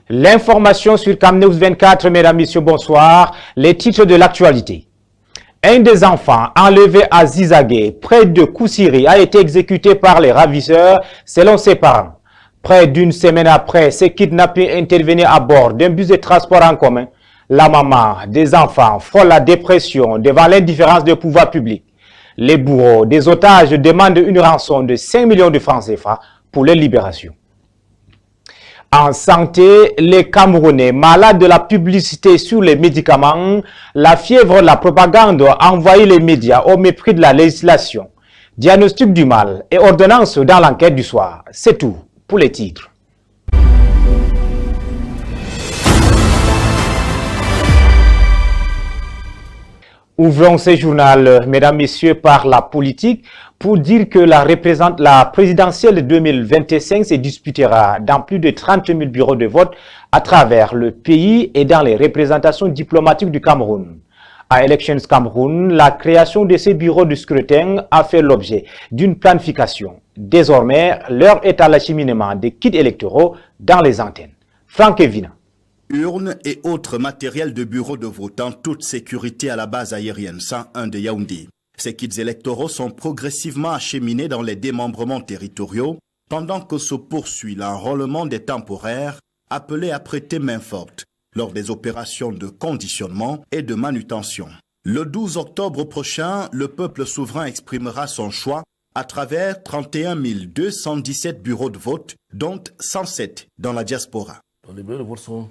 L'information sur CamNews 24, mesdames, messieurs, bonsoir. Les titres de l'actualité. Un des enfants enlevé à Zizagé, près de Koussiri, a été exécuté par les ravisseurs, selon ses parents. Près d'une semaine après, ce kidnapping intervenu à bord d'un bus de transport en commun. La maman des enfants frôle la dépression devant l'indifférence des pouvoirs publics. Les bourreaux des otages demandent une rançon de 5 millions de francs CFA pour leur libération. En santé, les Camerounais malades de la publicité sur les médicaments, la fièvre, la propagande ont envahi les médias au mépris de la législation. Diagnostic du mal et ordonnance dans l'enquête du soir. C'est tout pour les titres. Ouvrons ce journal, mesdames, messieurs, par la politique pour dire que la présidentielle de 2025 se disputera dans plus de 30 000 bureaux de vote à travers le pays et dans les représentations diplomatiques du Cameroun. À Elections Cameroun, la création de ces bureaux de scrutin a fait l'objet d'une planification. Désormais, l'heure est à l'acheminement des kits électoraux dans les antennes. Franck Evina. Urnes et autres matériels de bureaux de vote en toute sécurité à la base aérienne 101 de Yaoundé. Ces kits électoraux sont progressivement acheminés dans les démembrements territoriaux pendant que se poursuit l'enrôlement des temporaires appelés à prêter main forte lors des opérations de conditionnement et de manutention. Le 12 octobre prochain, le peuple souverain exprimera son choix à travers 31 217 bureaux de vote, dont 107 dans la diaspora. Les bureaux de vote sont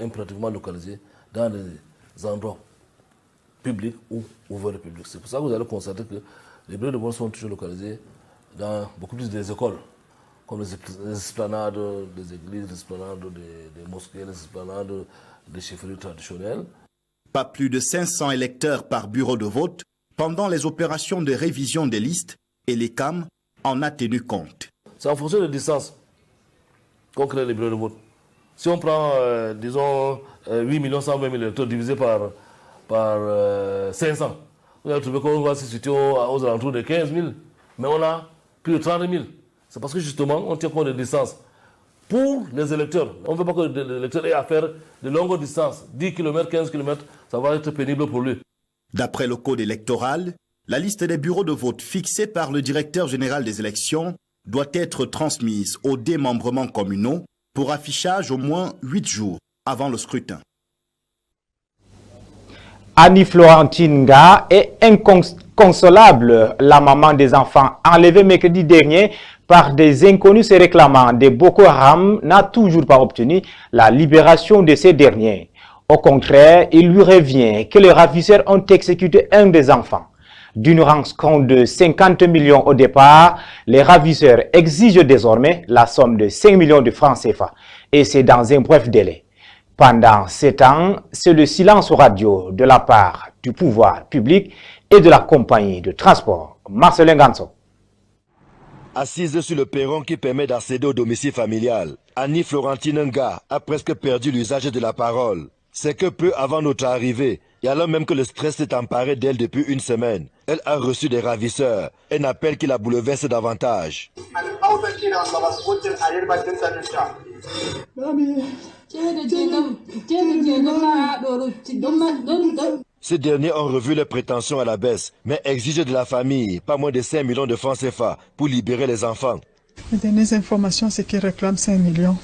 impérativement localisés dans des endroits publics ou ouverts au public. C'est pour ça que vous allez constater que les bureaux de vote sont toujours localisés dans beaucoup plus des écoles, comme les esplanades des églises, les esplanades des mosquées, les esplanades des chefferies traditionnelles. Pas plus de 500 électeurs par bureau de vote pendant les opérations de révision des listes et les CAM en a tenu compte. C'est en fonction de distance qu'on crée les bureaux de vote. Si on prend, disons, 8 120 000 électeurs divisé par 500, vous allez trouver qu'on va se situer aux alentours de 15 000. Mais on a plus de 30 000. C'est parce que justement, on tient compte des distances. Pour les électeurs, on ne veut pas que l'électeur ait à faire de longues distances. 10 km, 15 km, ça va être pénible pour lui. D'après le code électoral, la liste des bureaux de vote fixée par le directeur général des élections doit être transmise aux démembrements communaux pour affichage au moins 8 jours avant le scrutin. Annie Florentine Nga est inconsolable. La maman des enfants enlevés mercredi dernier par des inconnus se réclamant de Boko Haram n'a toujours pas obtenu la libération de ces derniers. Au contraire, il lui revient que les ravisseurs ont exécuté un des enfants. D'une rançon de 50 millions au départ, les ravisseurs exigent désormais la somme de 5 millions de francs CFA. Et c'est dans un bref délai. Pendant 7 ans, c'est le silence radio de la part du pouvoir public et de la compagnie de transport. Marcelin Ganso. Assise sur le perron qui permet d'accéder au domicile familial, Annie Florentine Nga a presque perdu l'usage de la parole. C'est que peu avant notre arrivée, et alors même que le stress s'est emparé d'elle depuis une semaine, elle a reçu des ravisseurs, un appel qui la bouleverse davantage. Ces derniers ont revu leurs prétentions à la baisse, mais exigent de la famille pas moins de 5 millions de francs CFA pour libérer les enfants. Les dernières informations, c'est qu'ils réclament 5 millions.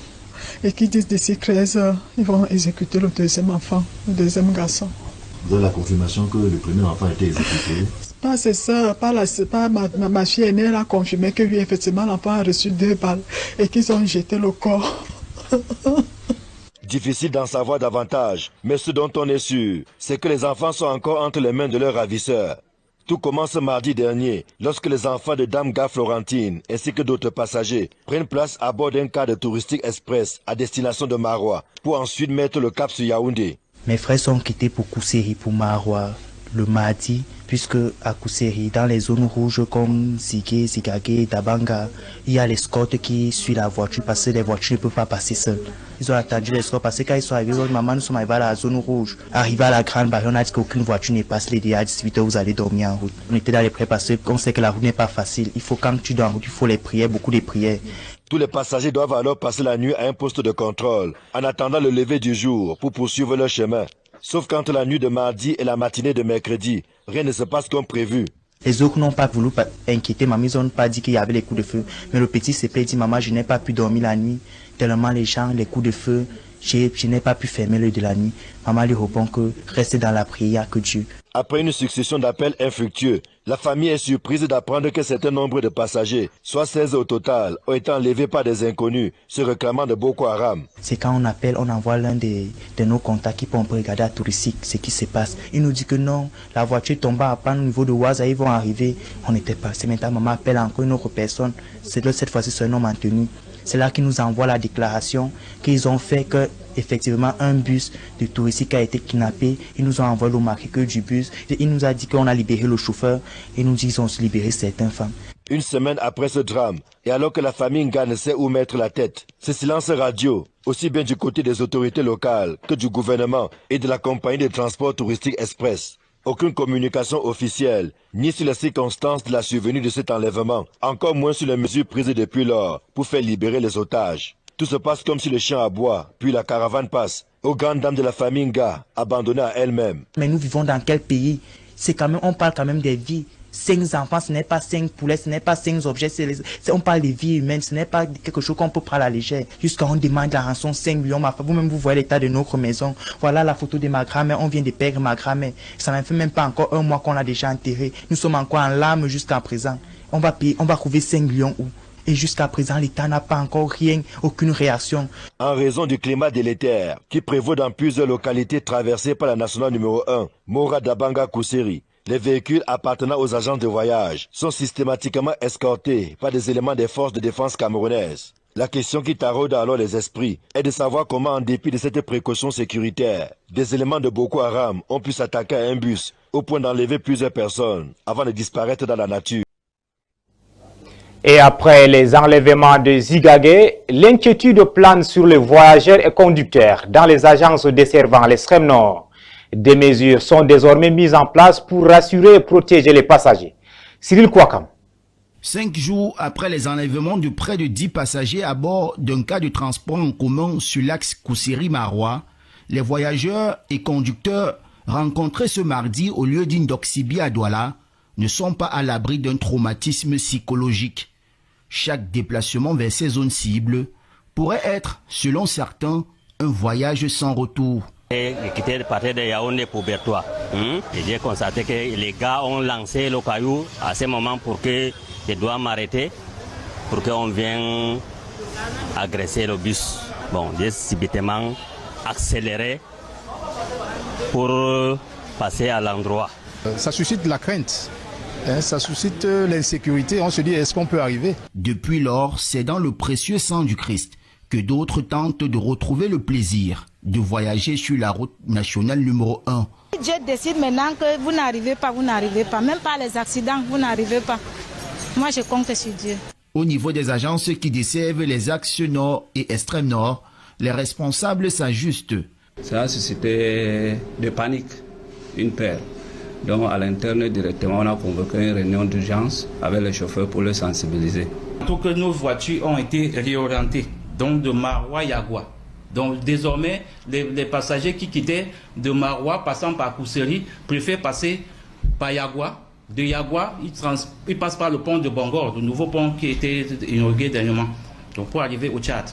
Et qui disent d'ici 13 heures, ils vont exécuter le deuxième enfant, le deuxième garçon. Vous avez la confirmation que le premier enfant a été exécuté? Pas c'est ça, pas ma fille aînée, elle a confirmé que oui, effectivement, l'enfant a reçu 2 balles et qu'ils ont jeté le corps. Difficile d'en savoir davantage, mais ce dont on est sûr, c'est que les enfants sont encore entre les mains de leurs ravisseurs. Tout commence mardi dernier, lorsque les enfants de Dame Nga Florentine, ainsi que d'autres passagers, prennent place à bord d'un car de touristique express à destination de Maroua, pour ensuite mettre le cap sur Yaoundé. Mes frères sont quittés pour Koussiri, pour Maroua, le mardi, puisque à Koussiri, dans les zones rouges comme Zigué, Zigagé, Dabanga, il y a l'escorte qui suit la voiture parce que les voitures ne peuvent pas passer seules. Ils ont attendu l'escorte parce que quand ils sont arrivés, maman, nous sommes arrivés à la zone rouge. Arrivé à la grande barrière, on a dit qu'aucune voiture n'est passée. Les dit à 18 h, vous allez dormir en route. On était dans les prières parce qu'on sait que la route n'est pas facile. Il faut, quand tu dois en route, il faut les prières, beaucoup de prières. Tous les passagers doivent alors passer la nuit à un poste de contrôle, en attendant le lever du jour pour poursuivre leur chemin. Sauf qu'entre la nuit de mardi et la matinée de mercredi, rien ne se passe comme prévu. Les autres n'ont pas voulu inquiéter maman, ils n'ont pas dit qu'il y avait les coups de feu. Mais le petit s'est plaint, dit maman, je n'ai pas pu dormir la nuit, tellement les gens, les coups de feu, je n'ai pas pu fermer l'œil de la nuit. Maman lui répond que restez dans la prière, que Dieu. Après une succession d'appels infructueux, la famille est surprise d'apprendre qu'un certain nombre de passagers, soit 16 au total, ont été enlevés par des inconnus, se réclamant de Boko Haram. C'est quand on appelle, on envoie l'un de nos contacts qui peut regarder à touristique ce qui se passe. Il nous dit que non, la voiture tombe à panne au niveau de Ouaza, ils vont arriver. On n'était pas. C'est maintenant maman appelle encore une autre personne. Cette fois-ci, c'est un homme maintenu. C'est là qu'ils nous envoient la déclaration qu'ils ont fait que effectivement un bus de touristique a été kidnappé. Ils nous ont envoyé le marqueur du bus. Il nous a dit qu'on a libéré le chauffeur et nous disent qu'ils ont libéré certaines femmes. Une semaine après ce drame, et alors que la famille Nga ne sait où mettre la tête, ce silence radio, aussi bien du côté des autorités locales que du gouvernement et de la compagnie de transport touristique Express. Aucune communication officielle, ni sur les circonstances de la survenue de cet enlèvement, encore moins sur les mesures prises depuis lors pour faire libérer les otages. Tout se passe comme si le chien aboie, puis la caravane passe, aux grandes dames de la famille Nga, abandonnées à elles-mêmes. Mais nous vivons dans quel pays? C'est quand même, on parle quand même des vies. 5 enfants, ce n'est pas 5 poulets, ce n'est pas 5 objets, on parle des vies humaines, ce n'est pas quelque chose qu'on peut prendre à la légère. Jusqu'à on demande la rançon 5 millions, vous-même vous voyez l'état de notre maison. Voilà la photo de ma grand-mère, on vient de perdre ma grand-mère. Ça ne fait même pas encore 1 mois qu'on l'a déjà enterré. Nous sommes encore en larmes jusqu'à présent. On va payer, on va trouver 5 millions où? Et jusqu'à présent, l'État n'a pas encore rien, aucune réaction. En raison du climat délétère qui prévaut dans plusieurs localités traversées par la nationale numéro 1, Mora Dabanga Kousseri, les véhicules appartenant aux agences de voyage sont systématiquement escortés par des éléments des forces de défense camerounaises. La question qui taraude alors les esprits est de savoir comment, en dépit de cette précaution sécuritaire, des éléments de Boko Haram ont pu s'attaquer à un bus au point d'enlever plusieurs personnes avant de disparaître dans la nature. Et après les enlèvements de Zigagé, l'inquiétude plane sur les voyageurs et conducteurs dans les agences desservant l'extrême nord. Des mesures sont désormais mises en place pour rassurer et protéger les passagers. Cyril Kouakam. 5 jours après les enlèvements de près de 10 passagers à bord d'un cas de transport en commun sur l'axe Kousseri-Maroua, les voyageurs et conducteurs rencontrés ce mardi au lieu d'Indoxibi à Douala ne sont pas à l'abri d'un traumatisme psychologique. Chaque déplacement vers ces zones cibles pourrait être, selon certains, un voyage sans retour. J'ai quitté le parti de Yaoundé pour Bertois. Et j'ai constaté que les gars ont lancé le caillou à ce moment pour que je dois m'arrêter, pour qu'on vienne agresser le bus. Bon, j'ai subitement accéléré pour passer à l'endroit. Ça suscite la crainte. Ça suscite l'insécurité. On se dit, est-ce qu'on peut arriver? Depuis lors, c'est dans le précieux sang du Christ que d'autres tentent de retrouver le plaisir de voyager sur la route nationale numéro 1. Dieu décide maintenant que vous n'arrivez pas, même pas les accidents, vous n'arrivez pas. Moi, je compte sur Dieu. Au niveau des agences qui desservent les axes nord et extrême nord, les responsables s'ajustent. Ça a suscité de panique, une peur. Donc à l'interne directement, on a convoqué une réunion d'urgence avec les chauffeurs pour les sensibiliser. Toutes nos voitures ont été réorientées, donc de Maroua à Yagua. Donc désormais, les passagers qui quittaient de Maroua, passant par Kousseri, préfèrent passer par Yagua. De Yagua, ils passent par le pont de Bangor, le nouveau pont qui a été inauguré dernièrement, donc pour arriver au Tchad.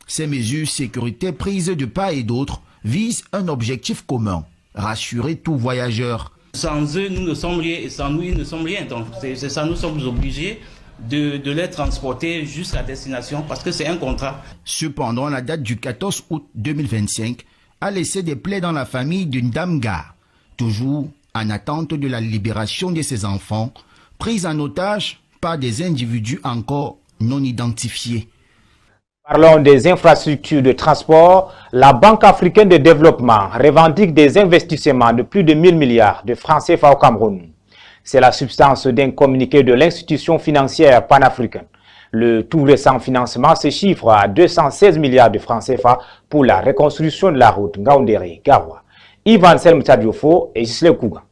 Ces mesures sécurité prises de part et d'autre visent un objectif commun, rassurer tout voyageur. Sans eux, nous ne sommes rien et sans nous, ils ne sommes rien. Donc c'est ça, nous sommes obligés de les transporter jusqu'à destination parce que c'est un contrat. Cependant, la date du 14 août 2025 a laissé des plaies dans la famille d'une dame gare, toujours en attente de la libération de ses enfants, pris en otage par des individus encore non identifiés. Parlons des infrastructures de transport. La Banque africaine de développement revendique des investissements de plus de 1000 milliards de francs CFA au Cameroun. C'est la substance d'un communiqué de l'institution financière panafricaine. Le tout récent financement se chiffre à 216 milliards de francs CFA pour la reconstruction de la route Ngaoundéré-Garoua. Ivan Selmtadiofo et Gisle Kouga.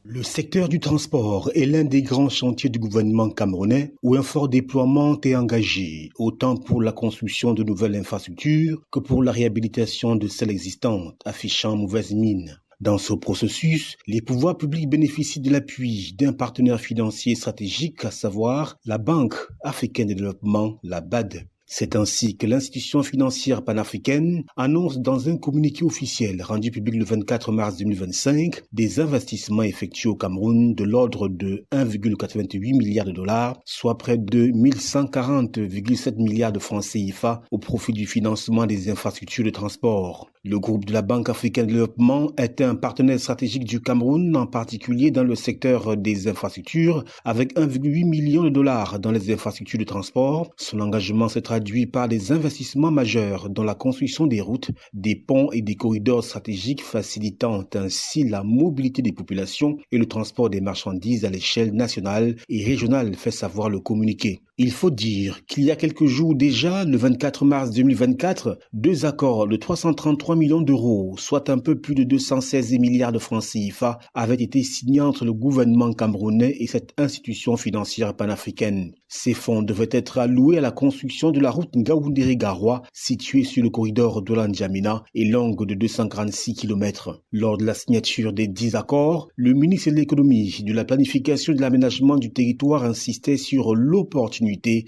Le secteur du transport est l'un des grands chantiers du gouvernement camerounais où un fort déploiement est engagé, autant pour la construction de nouvelles infrastructures que pour la réhabilitation de celles existantes, affichant mauvaise mine. Dans ce processus, les pouvoirs publics bénéficient de l'appui d'un partenaire financier stratégique, à savoir la Banque africaine de développement, la BAD. C'est ainsi que l'institution financière panafricaine annonce dans un communiqué officiel rendu public le 24 mars 2025 des investissements effectués au Cameroun de l'ordre de 1,88 milliard de dollars, soit près de 1140,7 milliards de francs CFA au profit du financement des infrastructures de transport. Le groupe de la Banque africaine de développement est un partenaire stratégique du Cameroun, en particulier dans le secteur des infrastructures, avec 1,8 million de dollars dans les infrastructures de transport. Son engagement se traduit par des investissements majeurs dans la construction des routes, des ponts et des corridors stratégiques, facilitant ainsi la mobilité des populations et le transport des marchandises à l'échelle nationale et régionale, fait savoir le communiqué. Il faut dire qu'il y a quelques jours déjà, le 24 mars 2024, deux accords de 333 millions d'euros, soit un peu plus de 216 milliards de francs CFA, avaient été signés entre le gouvernement camerounais et cette institution financière panafricaine. Ces fonds devaient être alloués à la construction de la route Ngaoundéré-Garoua, située sur le corridor d'Olan-Djamena et longue de 246 km. Lors de la signature des 10 accords, le ministre de l'économie, de la planification et de l'aménagement du territoire insistait sur l'opportunité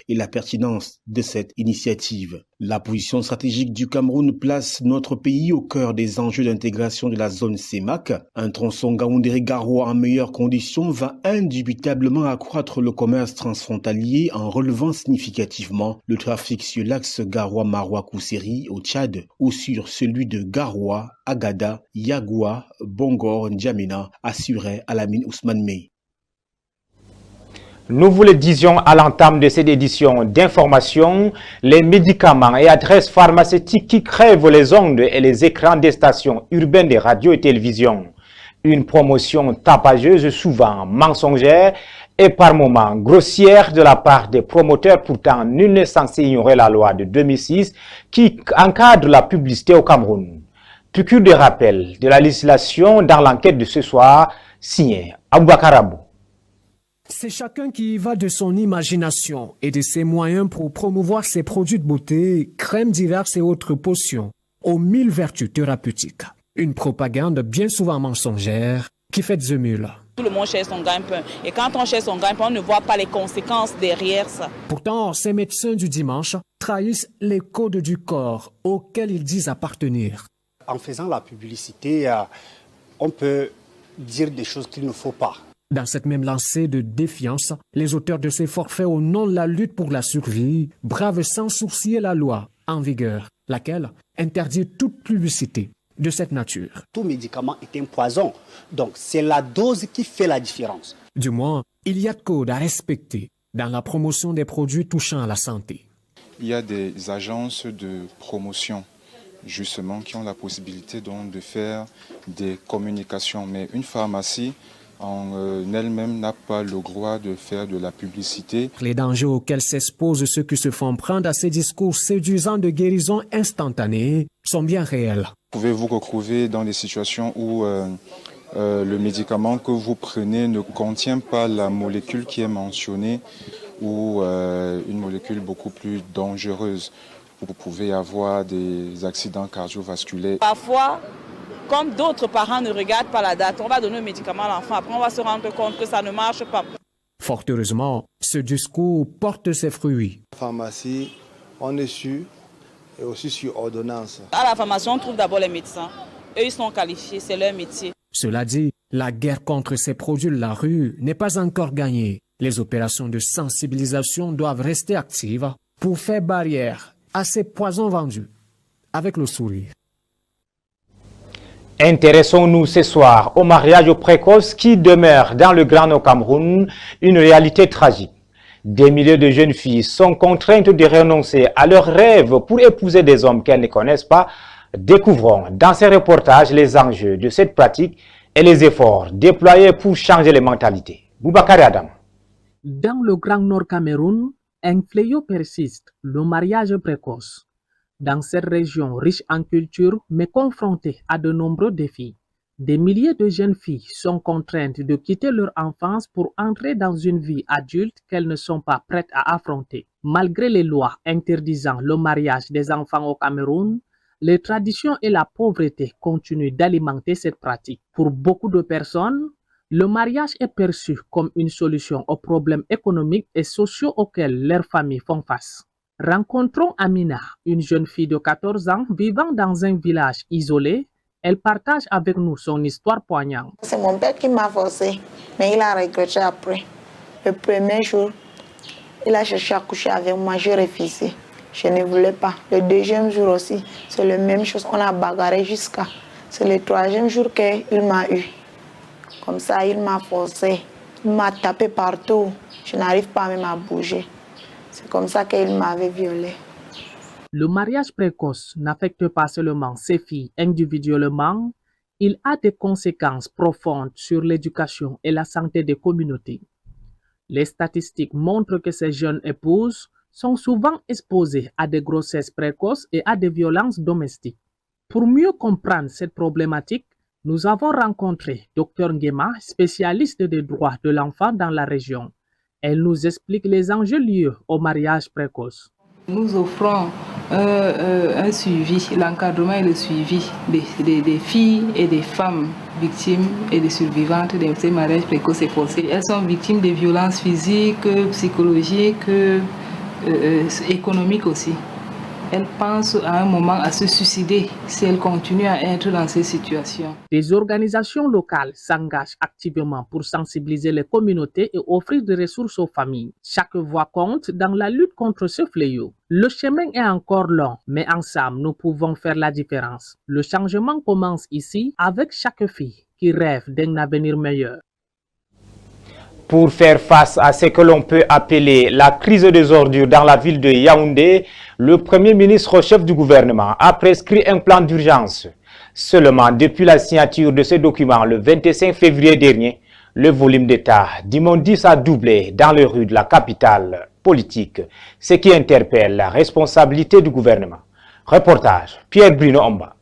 et la pertinence de cette initiative. La position stratégique du Cameroun place notre pays au cœur des enjeux d'intégration de la zone CEMAC. Un tronçon Ngaoundéré-Garoua en meilleures conditions va indubitablement accroître le commerce transfrontalier en relevant significativement le trafic sur l'axe Garoua-Maroua-Kousséri au Tchad ou sur celui de Garoua, Agada, Yagoua, Bongor, N'Djamena, assurait Alamine Ousmane Mey. Nous vous le disions à l'entame de cette édition d'information, les médicaments et adresses pharmaceutiques qui crèvent les ondes et les écrans des stations urbaines de radio et télévision. Une promotion tapageuse, souvent mensongère et par moments grossière de la part des promoteurs. Pourtant, nul n'est censé ignorer la loi de 2006 qui encadre la publicité au Cameroun. Piqûre de rappel de la législation dans l'enquête de ce soir, signé Aboubakar Abou. C'est chacun qui y va de son imagination et de ses moyens pour promouvoir ses produits de beauté, crèmes diverses et autres potions, aux 1000 vertus thérapeutiques. Une propagande bien souvent mensongère qui fait the mule. Tout le monde cherche son gagne-pain. Et quand on cherche son gagne-pain, on ne voit pas les conséquences derrière ça. Pourtant, ces médecins du dimanche trahissent les codes du corps auxquels ils disent appartenir. En faisant la publicité, on peut dire des choses qu'il ne faut pas. Dans cette même lancée de défiance, les auteurs de ces forfaits au nom de la lutte pour la survie bravent sans sourciller la loi en vigueur, laquelle interdit toute publicité de cette nature. Tout médicament est un poison, donc c'est la dose qui fait la différence. Du moins, il y a de codes à respecter dans la promotion des produits touchant à la santé. Il y a des agences de promotion justement qui ont la possibilité donc de faire des communications, mais une pharmacie en elle-même n'a pas le droit de faire de la publicité. Les dangers auxquels s'exposent ceux qui se font prendre à ces discours séduisants de guérison instantanée sont bien réels. Pouvez-vous retrouver dans des situations où le médicament que vous prenez ne contient pas la molécule qui est mentionnée ou une molécule beaucoup plus dangereuse? Vous pouvez avoir des accidents cardiovasculaires. Parfois, comme d'autres parents ne regardent pas la date, on va donner un médicament à l'enfant. Après, on va se rendre compte que ça ne marche pas. Fort heureusement, ce discours porte ses fruits. La pharmacie, on est sûr, et aussi sur ordonnance. À la pharmacie, on trouve d'abord les médecins. Eux, ils sont qualifiés, c'est leur métier. Cela dit, la guerre contre ces produits de la rue n'est pas encore gagnée. Les opérations de sensibilisation doivent rester actives pour faire barrière à ces poisons vendus avec le sourire. Intéressons-nous ce soir au mariage précoce qui demeure dans le Grand Nord Cameroun une réalité tragique. Des milliers de jeunes filles sont contraintes de renoncer à leurs rêves pour épouser des hommes qu'elles ne connaissent pas. Découvrons dans ces reportages les enjeux de cette pratique et les efforts déployés pour changer les mentalités. Boubacar Adam. Dans le Grand Nord Cameroun, un fléau persiste, le mariage précoce. Dans cette région riche en culture mais confrontée à de nombreux défis, Des milliers de jeunes filles sont contraintes de quitter leur enfance pour entrer dans une vie adulte qu'elles ne sont pas prêtes à affronter. Malgré les lois interdisant le mariage des enfants au Cameroun, les traditions et la pauvreté continuent d'alimenter cette pratique. Pour beaucoup de personnes, le mariage est perçu comme une solution aux problèmes économiques et sociaux auxquels leurs familles font face. Rencontrons Amina, une jeune fille de 14 ans vivant dans un village isolé. Elle partage avec nous son histoire poignante. C'est mon père qui m'a forcé, mais il a regretté après. Le premier jour, il a cherché à coucher avec moi, j'ai refusé. Je ne voulais pas. Le deuxième jour aussi, c'est la même chose. On a bagarré jusqu'à. C'est le troisième jour qu'il m'a eu. Comme ça, il m'a forcé. Il m'a tapé partout. Je n'arrive pas même à bouger. C'est comme ça qu'il m'avait violée. Le mariage précoce n'affecte pas seulement ces filles individuellement, il a des conséquences profondes sur l'éducation et la santé des communautés. Les statistiques montrent que ces jeunes épouses sont souvent exposées à des grossesses précoces et à des violences domestiques. Pour mieux comprendre cette problématique, nous avons rencontré Dr Nguema, spécialiste des droits de l'enfant dans la région. Elle nous explique les enjeux liés au mariage précoce. Nous offrons un suivi, l'encadrement et le suivi des filles et des femmes victimes et des survivantes de ces mariages précoces et forcés. Elles sont victimes de violences physiques, psychologiques, économiques aussi. Elles pensent à un moment à se suicider si elles continuent à être dans ces situations. Des organisations locales s'engagent activement pour sensibiliser les communautés et offrir des ressources aux familles. Chaque voix compte dans la lutte contre ce fléau. Le chemin est encore long, mais ensemble, nous pouvons faire la différence. Le changement commence ici avec chaque fille qui rêve d'un avenir meilleur. Pour faire face à ce que l'on peut appeler la crise des ordures dans la ville de Yaoundé, le Premier ministre chef du gouvernement a prescrit un plan d'urgence. Seulement, depuis la signature de ce document le 25 février dernier, le volume d'État d'immondices a doublé dans les rues de la capitale politique, ce qui interpelle la responsabilité du gouvernement. Reportage, Pierre Bruno Omba.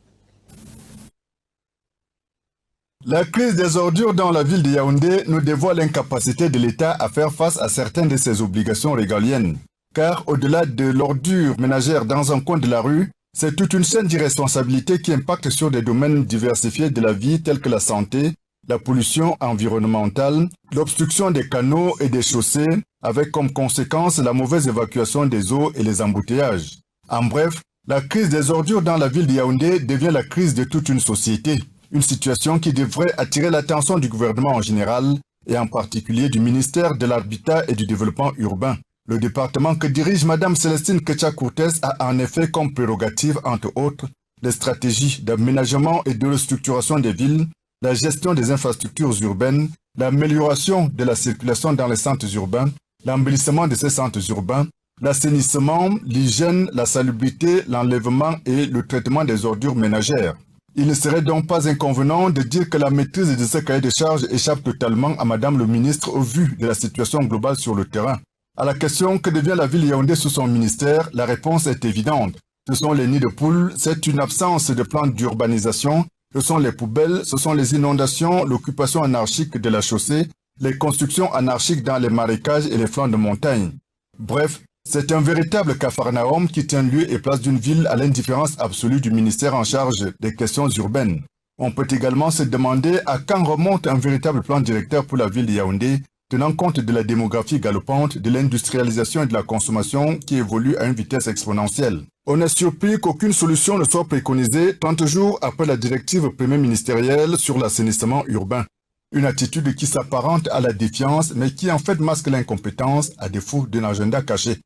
La crise des ordures dans la ville de Yaoundé nous dévoile l'incapacité de l'État à faire face à certaines de ses obligations régaliennes. Car au-delà de l'ordure ménagère dans un coin de la rue, c'est toute une chaîne d'irresponsabilité qui impacte sur des domaines diversifiés de la vie tels que la santé, la pollution environnementale, l'obstruction des canaux et des chaussées, avec comme conséquence la mauvaise évacuation des eaux et les embouteillages. En bref, la crise des ordures dans la ville de Yaoundé devient la crise de toute une société. Une situation qui devrait attirer l'attention du gouvernement en général et en particulier du ministère de l'Habitat et du Développement urbain. Le département que dirige Mme Célestine Ketcha-Courtès a en effet comme prérogative, entre autres, les stratégies d'aménagement et de restructuration des villes, la gestion des infrastructures urbaines, l'amélioration de la circulation dans les centres urbains, l'embellissement de ces centres urbains, l'assainissement, l'hygiène, la salubrité, l'enlèvement et le traitement des ordures ménagères. Il ne serait donc pas inconvenant de dire que la maîtrise de ce cahier de charges échappe totalement à Madame le ministre au vu de la situation globale sur le terrain. À la question que devient la ville Yaoundé sous son ministère, la réponse est évidente. Ce sont les nids de poules, c'est une absence de plan d'urbanisation, ce sont les poubelles, ce sont les inondations, l'occupation anarchique de la chaussée, les constructions anarchiques dans les marécages et les flancs de montagne. Bref, c'est un véritable capharnaüm qui tient lieu et place d'une ville à l'indifférence absolue du ministère en charge des questions urbaines. On peut également se demander à quand remonte un véritable plan directeur pour la ville de Yaoundé, tenant compte de la démographie galopante, de l'industrialisation et de la consommation qui évolue à une vitesse exponentielle. On est surpris qu'aucune solution ne soit préconisée 30 jours après la directive premier ministérielle sur l'assainissement urbain. Une attitude qui s'apparente à la défiance, mais qui en fait masque l'incompétence à défaut d'un agenda caché.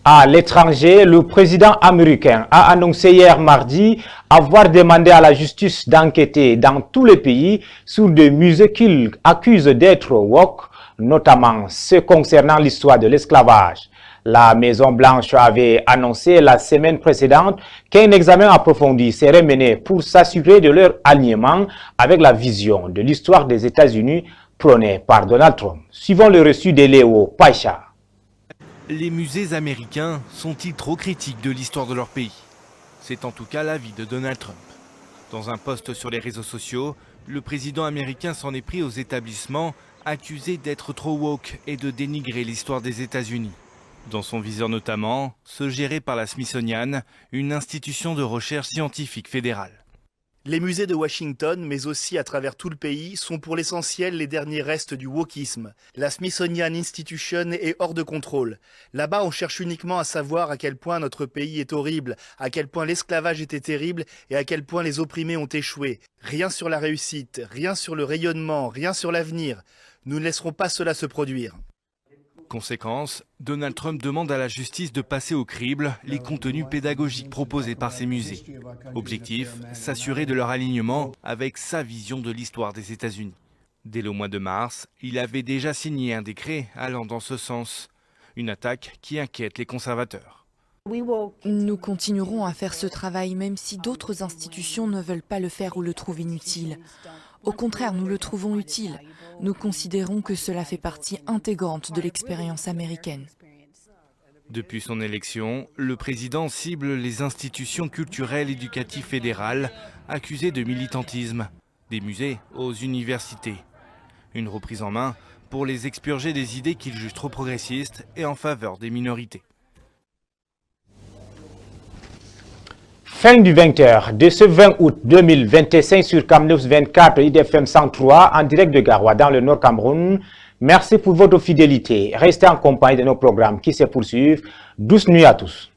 À l'étranger, le président américain a annoncé hier mardi avoir demandé à la justice d'enquêter dans tous les pays sur des musées qu'il accuse d'être woke, notamment ceux concernant l'histoire de l'esclavage. La Maison-Blanche avait annoncé la semaine précédente qu'un examen approfondi serait mené pour s'assurer de leur alignement avec la vision de l'histoire des États-Unis prônée par Donald Trump. Suivant le reçu de Léo Païcha. Les musées américains sont-ils trop critiques de l'histoire de leur pays? C'est en tout cas l'avis de Donald Trump. Dans un post sur les réseaux sociaux, le président américain s'en est pris aux établissements accusés d'être trop woke et de dénigrer l'histoire des États-Unis. Dans son viseur notamment, ceux gérés par la Smithsonian, une institution de recherche scientifique fédérale. Les musées de Washington, mais aussi à travers tout le pays, sont pour l'essentiel les derniers restes du wokisme. La Smithsonian Institution est hors de contrôle. Là-bas, on cherche uniquement à savoir à quel point notre pays est horrible, à quel point l'esclavage était terrible et à quel point les opprimés ont échoué. Rien sur la réussite, rien sur le rayonnement, rien sur l'avenir. Nous ne laisserons pas cela se produire. Conséquence, Donald Trump demande à la justice de passer au crible les contenus pédagogiques proposés par ces musées. Objectif, s'assurer de leur alignement avec sa vision de l'histoire des États-Unis. Dès le mois de mars, il avait déjà signé un décret allant dans ce sens. Une attaque qui inquiète les conservateurs. Nous continuerons à faire ce travail même si d'autres institutions ne veulent pas le faire ou le trouvent inutile. Au contraire, nous le trouvons utile. Nous considérons que cela fait partie intégrante de l'expérience américaine. Depuis son élection, le président cible les institutions culturelles éducatives fédérales accusées de militantisme, des musées aux universités. Une reprise en main pour les expurger des idées qu'il juge trop progressistes et en faveur des minorités. Fin du 20h de ce 20 août 2025 sur Camnews 24 IDFM 103 en direct de Garoua dans le Nord Cameroun. Merci pour votre fidélité. Restez en compagnie de nos programmes qui se poursuivent. Douce nuit à tous.